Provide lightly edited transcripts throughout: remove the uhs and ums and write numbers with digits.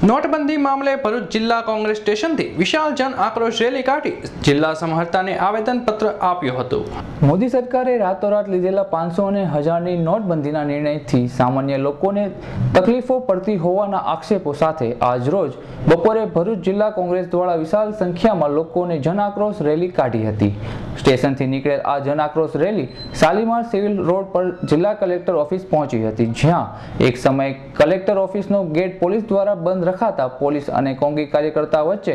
નોટબંધી મામલે ભરૂચ જિલ્લા કોંગ્રેસ સ્ટેશનથી વિશાળ જન આક્રોશ રેલી કાઢી જિલ્લા સમહર્તાને આવેદનપત્ર આપ્યું હતું। મોદી સરકારે રાતોરાત લીધેલા 500 અને 1000ની નોટબંધીના નિર્ણયથી સામાન્ય લોકોને તકલીફો પડતી હોવાના આક્ષેપો સાથે આજરોજ બપોરે ભરૂચ જિલ્લા કોંગ્રેસ દ્વારા વિશાળ સંખ્યામાં લોકોને જન આક્રોશ રેલી કાઢી હતી। સ્ટેશનથી નીકળેલ આ જન આક્રોશ રેલી શાલીમાર સિવિલ રોડ પર જિલ્લા કલેક્ટર ઓફિસ પહોંચી હતી, જ્યાં એક સમયે કલેક્ટર ઓફિસનો ગેટ પોલીસ દ્વારા બંધ રખાતા પોલીસ અને કોંગી કાર્યકર્તા વચ્ચે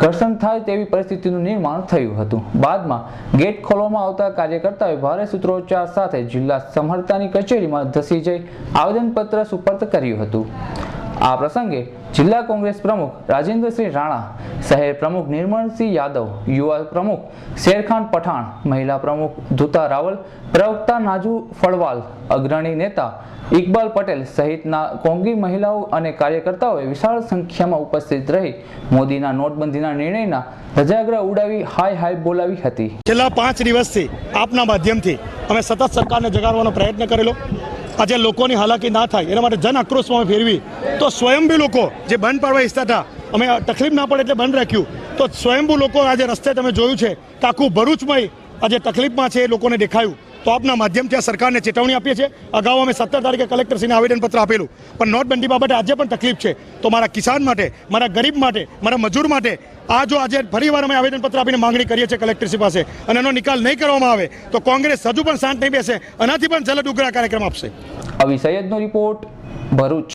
ઘર્ષણ થાય તેવી પરિસ્થિતિનું નિર્માણ થયું હતું। બાદમાં ગેટ ખોલવામાં આવતા કાર્યકર્તાઓએ ભારે સૂત્રોચ્ચાર સાથે જિલ્લા સમહર્તાની કચેરીમાં ધસી જઈ આવેદનપત્ર સુપર્દ કર્યું હતું। આ પ્રસંગે જિલ્લા કોંગ્રેસ પ્રમુખ રાજેન્દ્રસિંહ રાણા, શહેર પ્રમુખ નિર્મળસિંહ યાદવ, યુવા પ્રમુખ શેરખાન પઠાણ, મહિલા પ્રમુખ ધુતા રાવલ, પ્રવક્તા નાજુ ફળવાલ, અગ્રણી નેતા ઇકબાલ પટેલ સહિતના કોંગી મહિલાઓ અને કાર્યકર્તાઓએ વિશાળ સંખ્યામાં ઉપસ્થિત રહી મોદીના નોટબંધીના નિર્ણયના ધજાગરા ઉડાવી હાય હાય બોલાવી હતી। છેલ્લા 5 દિવસથી આપના માધ્યમથી અમે સતત સરકારને જગાડવાનો પ્રયત્ન કરેલો। આજે લોકોની હાલાકી ના થાય એના માટે જન આક્રોશમાં અમે ફેરવી તો સ્વયંભૂ લોકો જે બંધ પાડવા ઈચ્છતા હતા, અમે તકલીફ ના પડે એટલે બંધ રાખ્યું, તો સ્વયંભૂ લોકો આજે રસ્તે તમે જોયું છે કે આખું ભરૂચમાં આજે તકલીફમાં છે એ લોકોને દેખાયું। તો આપના માધ્યમથી આ સરકારને ચેતવણી આપીએ છીએ। અગાઉ અમે 17 તારીખે કલેક્ટરશ્રીને આવેદનપત્ર આપેલું, પણ નોટબંધી બાબતે આજે પણ તકલીફ છે। તો મારા કિસાન માટે, મારા ગરીબ માટે, મારા મજૂર માટે આજે ફરીવાર અમે આવેદનપત્ર આપીને માંગણી કરીએ છીએ કલેક્ટરશ્રી પાસે, અને એનો નિકાલ નહીં કરવામાં આવે તો કોંગ્રેસ હજુ પણ શાંત નહીં બેસે, આનાથી પણ જલદ ઉગ્ર કાર્યક્રમ આપશે। અવી સૈયદનો રિપોર્ટ, ભરૂચ।